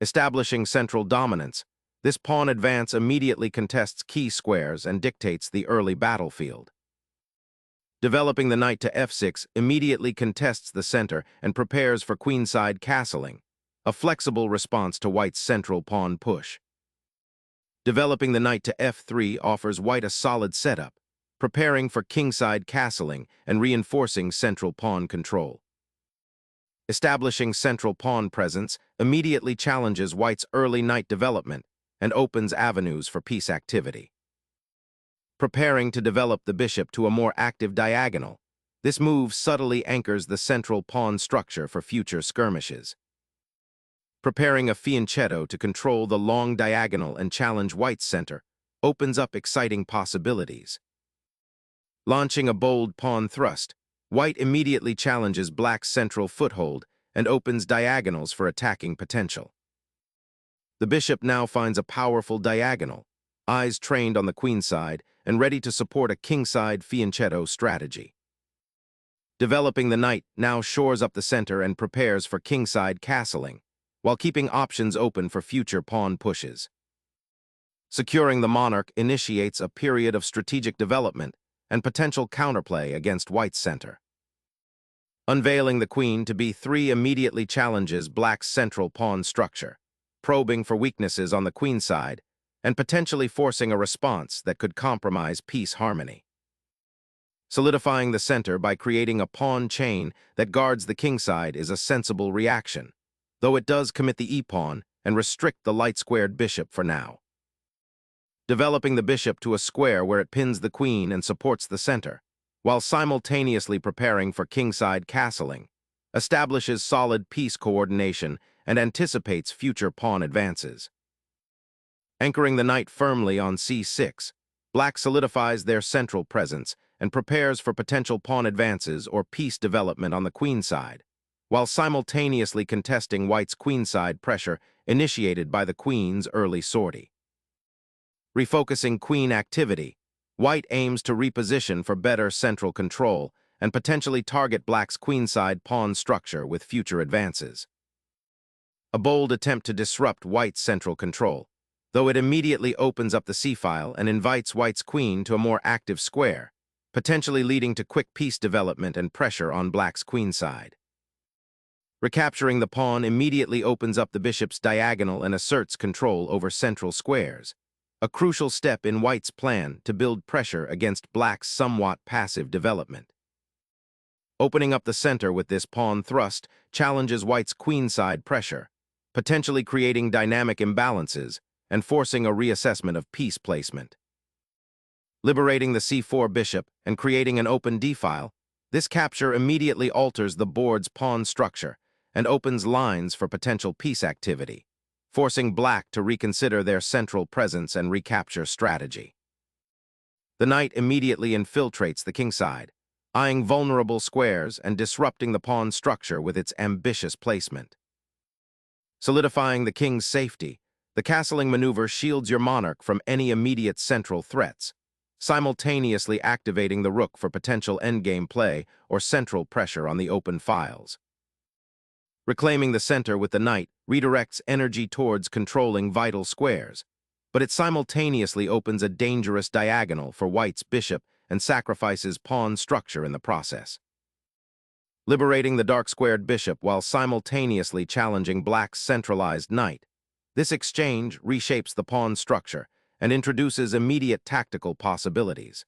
Establishing central dominance, this pawn advance immediately contests key squares and dictates the early battlefield. Developing the knight to f6 immediately contests the center and prepares for queenside castling, a flexible response to white's central pawn push. Developing the knight to f3 offers white a solid setup, preparing for kingside castling and reinforcing central pawn control. Establishing central pawn presence immediately challenges white's early knight development and opens avenues for piece activity. Preparing to develop the bishop to a more active diagonal, this move subtly anchors the central pawn structure for future skirmishes. Preparing a fianchetto to control the long diagonal and challenge white's center opens up exciting possibilities. Launching a bold pawn thrust, white immediately challenges black's central foothold and opens diagonals for attacking potential. The bishop now finds a powerful diagonal, eyes trained on the queenside and ready to support a kingside fianchetto strategy. Developing the knight now shores up the center and prepares for kingside castling, while keeping options open for future pawn pushes. Securing the monarch initiates a period of strategic development and potential counterplay against white's center. Unveiling the queen to b3 immediately challenges black's central pawn structure, probing for weaknesses on the queenside and potentially forcing a response that could compromise piece harmony. Solidifying the center by creating a pawn chain that guards the kingside is a sensible reaction, though it does commit the e-pawn and restrict the light-squared bishop for now. Developing the bishop to a square where it pins the queen and supports the center, while simultaneously preparing for kingside castling, establishes solid piece coordination and anticipates future pawn advances. Anchoring the knight firmly on c6, black solidifies their central presence and prepares for potential pawn advances or piece development on the queenside, while simultaneously contesting white's queenside pressure initiated by the queen's early sortie. Refocusing queen activity, white aims to reposition for better central control and potentially target black's queenside pawn structure with future advances. A bold attempt to disrupt white's central control, though it immediately opens up the c-file and invites white's queen to a more active square, potentially leading to quick piece development and pressure on black's queenside. Recapturing the pawn immediately opens up the bishop's diagonal and asserts control over central squares, a crucial step in white's plan to build pressure against black's somewhat passive development. Opening up the center with this pawn thrust challenges white's queenside pressure, potentially creating dynamic imbalances and forcing a reassessment of piece placement. Liberating the c4 bishop and creating an open d-file, this capture immediately alters the board's pawn structure and opens lines for potential piece activity, forcing black to reconsider their central presence and recapture strategy. The knight immediately infiltrates the kingside, eyeing vulnerable squares and disrupting the pawn structure with its ambitious placement. Solidifying the king's safety, the castling maneuver shields your monarch from any immediate central threats, simultaneously activating the rook for potential endgame play or central pressure on the open files. Reclaiming the center with the knight redirects energy towards controlling vital squares, but it simultaneously opens a dangerous diagonal for white's bishop and sacrifices pawn structure in the process. Liberating the dark-squared bishop while simultaneously challenging black's centralized knight, this exchange reshapes the pawn structure and introduces immediate tactical possibilities.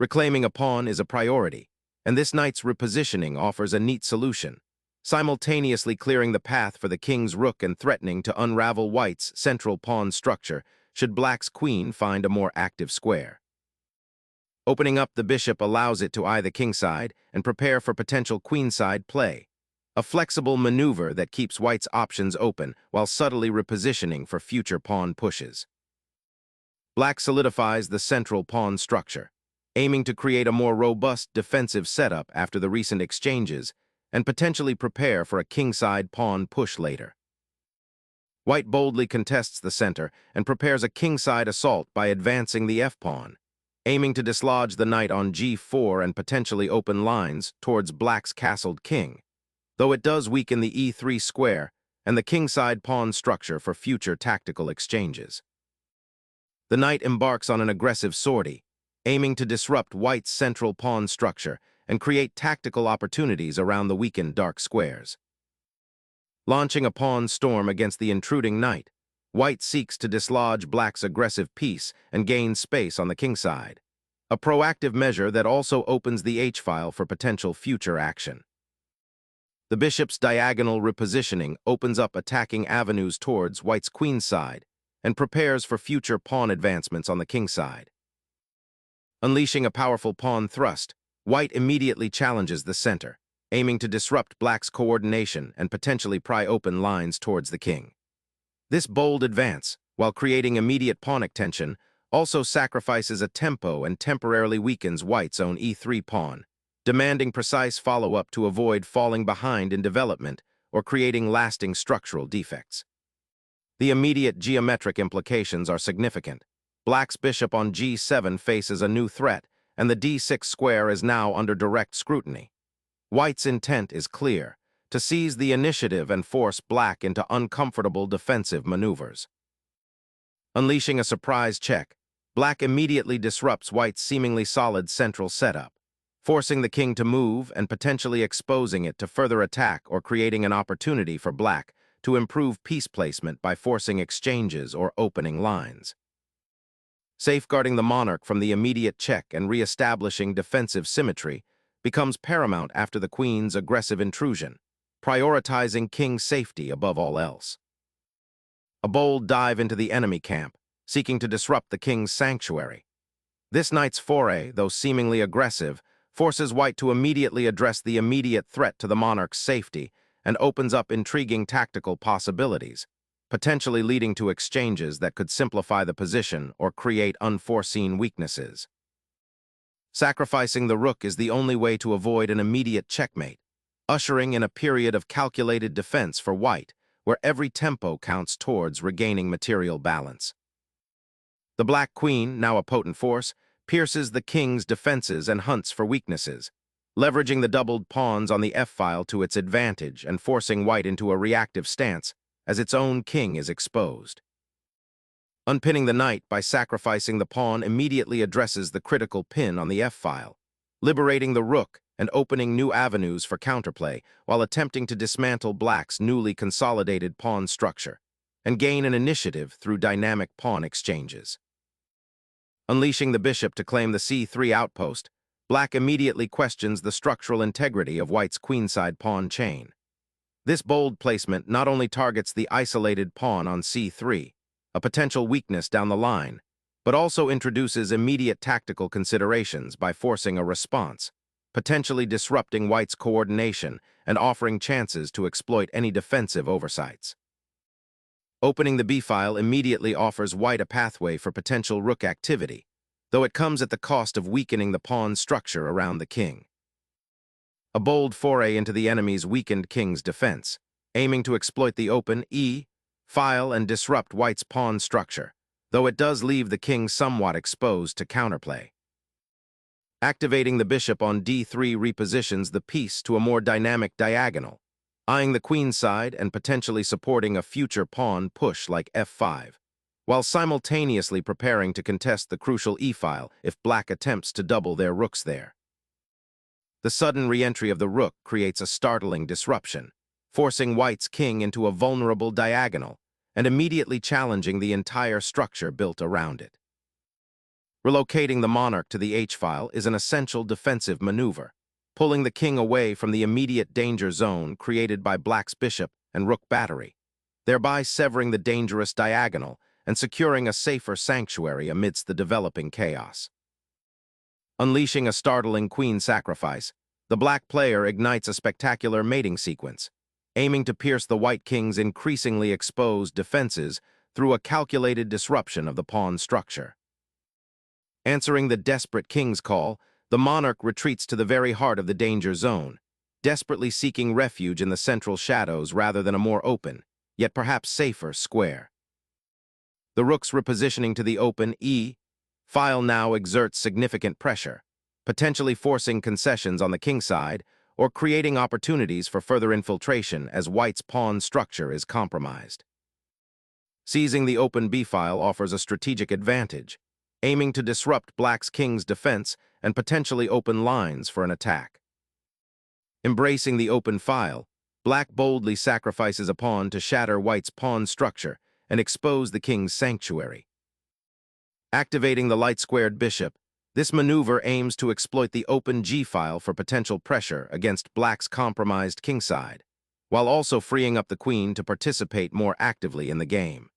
Reclaiming a pawn is a priority, and this knight's repositioning offers a neat solution, simultaneously clearing the path for the king's rook and threatening to unravel white's central pawn structure should black's queen find a more active square. Opening up the bishop allows it to eye the kingside and prepare for potential queenside play, a flexible maneuver that keeps white's options open while subtly repositioning for future pawn pushes. Black solidifies the central pawn structure, aiming to create a more robust defensive setup after the recent exchanges and potentially prepare for a kingside pawn push later. White boldly contests the center and prepares a kingside assault by advancing the f-pawn, aiming to dislodge the knight on g4 and potentially open lines towards black's castled king, though it does weaken the e3 square and the kingside pawn structure for future tactical exchanges. The knight embarks on an aggressive sortie, aiming to disrupt white's central pawn structure and create tactical opportunities around the weakened dark squares. Launching a pawn storm against the intruding knight, white seeks to dislodge black's aggressive piece and gain space on the kingside, a proactive measure that also opens the h-file for potential future action. The bishop's diagonal repositioning opens up attacking avenues towards white's queenside and prepares for future pawn advancements on the kingside. Unleashing a powerful pawn thrust, white immediately challenges the center, aiming to disrupt black's coordination and potentially pry open lines towards the king. This bold advance, while creating immediate pawnic tension, also sacrifices a tempo and temporarily weakens white's own e3 pawn, demanding precise follow-up to avoid falling behind in development or creating lasting structural defects. The immediate geometric implications are significant. Black's bishop on g7 faces a new threat, and the d6 square is now under direct scrutiny. White's intent is clear: to seize the initiative and force black into uncomfortable defensive maneuvers. Unleashing a surprise check, black immediately disrupts white's seemingly solid central setup, forcing the king to move and potentially exposing it to further attack or creating an opportunity for black to improve piece placement by forcing exchanges or opening lines. Safeguarding the monarch from the immediate check and re-establishing defensive symmetry becomes paramount after the queen's aggressive intrusion, prioritizing king's safety above all else. A bold dive into the enemy camp, seeking to disrupt the king's sanctuary. This knight's foray, though seemingly aggressive, forces white to immediately address the immediate threat to the monarch's safety and opens up intriguing tactical possibilities, potentially leading to exchanges that could simplify the position or create unforeseen weaknesses. Sacrificing the rook is the only way to avoid an immediate checkmate, ushering in a period of calculated defense for white, where every tempo counts towards regaining material balance. The black queen, now a potent force, pierces the king's defenses and hunts for weaknesses, leveraging the doubled pawns on the f-file to its advantage and forcing white into a reactive stance as its own king is exposed. Unpinning the knight by sacrificing the pawn immediately addresses the critical pin on the f-file, liberating the rook and opening new avenues for counterplay while attempting to dismantle black's newly consolidated pawn structure and gain an initiative through dynamic pawn exchanges. Unleashing the bishop to claim the c3 outpost, black immediately questions the structural integrity of white's queenside pawn chain. This bold placement not only targets the isolated pawn on c3, a potential weakness down the line, but also introduces immediate tactical considerations by forcing a response, potentially disrupting white's coordination and offering chances to exploit any defensive oversights. Opening the b-file immediately offers white a pathway for potential rook activity, though it comes at the cost of weakening the pawn structure around the king. A bold foray into the enemy's weakened king's defense, aiming to exploit the open e-file and disrupt white's pawn structure, though it does leave the king somewhat exposed to counterplay. Activating the bishop on d3 repositions the piece to a more dynamic diagonal, eyeing the queenside and potentially supporting a future pawn push like f5, while simultaneously preparing to contest the crucial e-file if black attempts to double their rooks there. The sudden re-entry of the rook creates a startling disruption, forcing white's king into a vulnerable diagonal and immediately challenging the entire structure built around it. Relocating the monarch to the h-file is an essential defensive maneuver, pulling the king away from the immediate danger zone created by black's bishop and rook battery, thereby severing the dangerous diagonal and securing a safer sanctuary amidst the developing chaos. Unleashing a startling queen sacrifice, the black player ignites a spectacular mating sequence, aiming to pierce the white king's increasingly exposed defenses through a calculated disruption of the pawn structure. Answering the desperate king's call, the monarch retreats to the very heart of the danger zone, desperately seeking refuge in the central shadows rather than a more open, yet perhaps safer, square. The rook's repositioning to the open e-file now exerts significant pressure, potentially forcing concessions on the kingside or creating opportunities for further infiltration as white's pawn structure is compromised. Seizing the open b-file offers a strategic advantage, aiming to disrupt black's king's defense and potentially open lines for an attack. Embracing the open file, black boldly sacrifices a pawn to shatter white's pawn structure and expose the king's sanctuary. Activating the light-squared bishop, this maneuver aims to exploit the open g-file for potential pressure against black's compromised kingside, while also freeing up the queen to participate more actively in the game.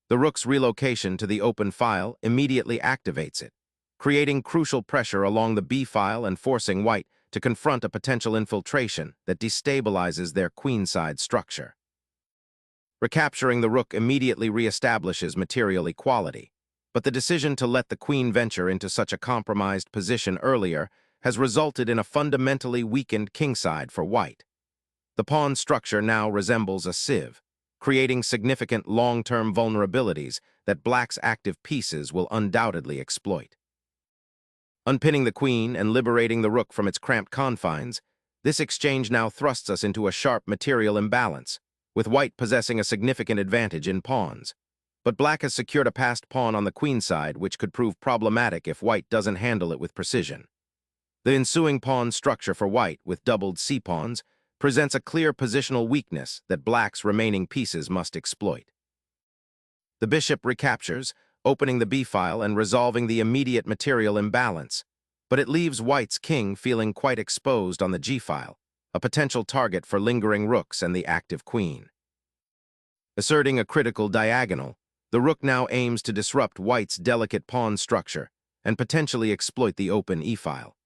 The rook's relocation to the open file immediately activates it, creating crucial pressure along the b-file and forcing white to confront a potential infiltration that destabilizes their queenside structure. Recapturing the rook immediately reestablishes material equality, but the decision to let the queen venture into such a compromised position earlier has resulted in a fundamentally weakened kingside for white. The pawn structure now resembles a sieve, creating significant long-term vulnerabilities that black's active pieces will undoubtedly exploit. Unpinning the queen and liberating the rook from its cramped confines, this exchange now thrusts us into a sharp material imbalance, with white possessing a significant advantage in pawns. But black has secured a passed pawn on the queen side, which could prove problematic if white doesn't handle it with precision. The ensuing pawn structure for white, with doubled c-pawns, presents a clear positional weakness that black's remaining pieces must exploit. The bishop recaptures, opening the b-file and resolving the immediate material imbalance, but it leaves white's king feeling quite exposed on the g-file, a potential target for lingering rooks and the active queen. Asserting a critical diagonal, the rook now aims to disrupt white's delicate pawn structure and potentially exploit the open e-file.